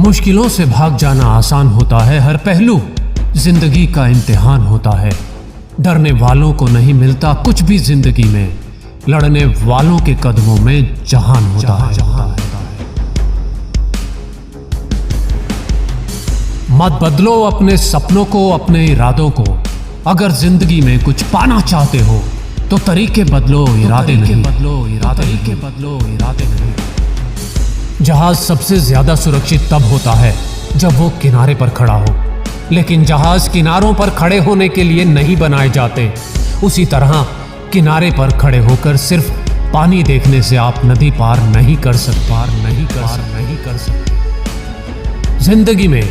मुश्किलों से भाग जाना आसान होता है, हर पहलू जिंदगी का इम्तिहान होता है। डरने वालों को नहीं मिलता कुछ भी जिंदगी में, लड़ने वालों के कदमों में जहान होता है। मत बदलो अपने सपनों को, अपने इरादों को। अगर जिंदगी में कुछ पाना चाहते हो तो तरीके बदलो, इरादे नहीं। जहाज सबसे ज्यादा सुरक्षित तब होता है जब वो किनारे पर खड़ा हो, लेकिन जहाज किनारों पर खड़े होने के लिए नहीं बनाए जाते। उसी तरह किनारे पर खड़े होकर सिर्फ पानी देखने से आप नदी पार नहीं कर सकते। जिंदगी में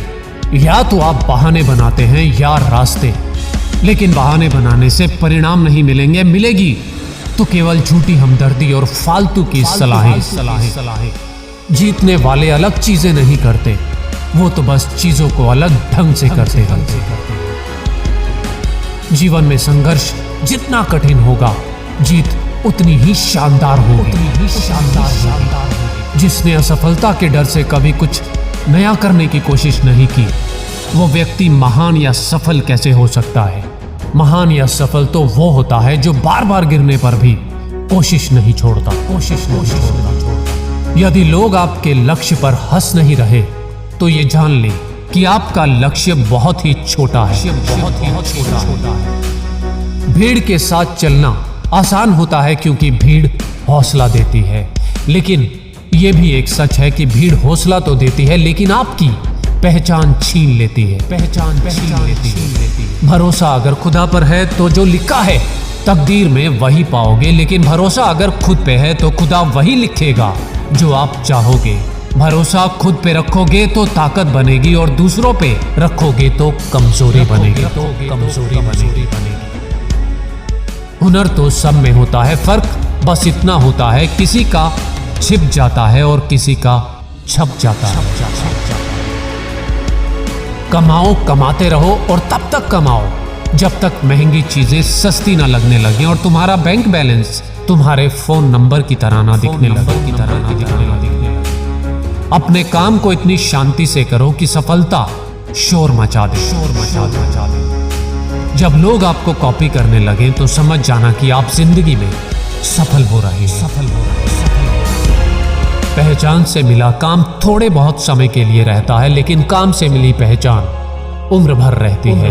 या तो आप बहाने बनाते हैं या रास्ते, लेकिन बहाने बनाने से परिणाम नहीं मिलेंगे। मिलेगी तो केवल झूठी हमदर्दी और फालतू की सलाहें। जीतने वाले अलग चीजें नहीं करते, वो तो बस चीजों को अलग ढंग से करते हैं। जीवन में संघर्ष जितना कठिन होगा, जीत उतनी ही शानदार होगी। जिसने असफलता के डर से कभी कुछ नया करने की कोशिश नहीं की, वो व्यक्ति महान या सफल कैसे हो सकता है? महान या सफल तो वो होता है जो बार बार गिरने पर भी कोशिश नहीं छोड़ता। यदि लोग आपके लक्ष्य पर हंस नहीं रहे तो ये जान लें कि आपका लक्ष्य बहुत ही छोटा है। भीड़ के साथ चलना आसान होता है क्योंकि भीड़ हौसला देती है, लेकिन यह भी एक सच है कि भीड़ हौसला तो देती है लेकिन आपकी पहचान छीन लेती है। भरोसा अगर खुदा पर है तो जो लिखा है तकदीर में वही पाओगे, लेकिन भरोसा अगर खुद पे है तो खुदा वही लिखेगा जो आप चाहोगे। भरोसा खुद पे रखोगे तो ताकत बनेगी और दूसरों पे रखोगे तो कमजोरी बनेगी। हुनर तो सब में होता है, फर्क बस इतना होता है किसी का छिप जाता है और किसी का छप जाता है। कमाओ, कमाते रहो और तब तक कमाओ जब तक महंगी चीजें सस्ती ना लगने लगे और तुम्हारा बैंक बैलेंस तुम्हारे फोन नंबर की तरह ना दिखने लगे। अपने काम को इतनी शांति से करो कि सफलता शोर मचा दे। जब लोग आपको कॉपी करने लगे तो समझ जाना कि आप जिंदगी में सफल हो रहे हैं। पहचान से मिला काम थोड़े बहुत समय के लिए रहता है, लेकिन काम से मिली पहचान उम्र भर रहती है।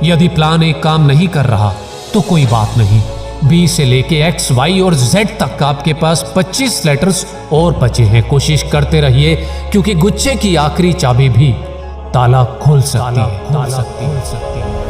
यदि प्लान एक काम नहीं कर रहा तो कोई बात नहीं, बी से लेके एक्स, वाई और जेड तक आपके पास 25 लेटर्स और बचे हैं। कोशिश करते रहिए क्योंकि गुच्छे की आखिरी चाबी भी ताला खोल सकती है।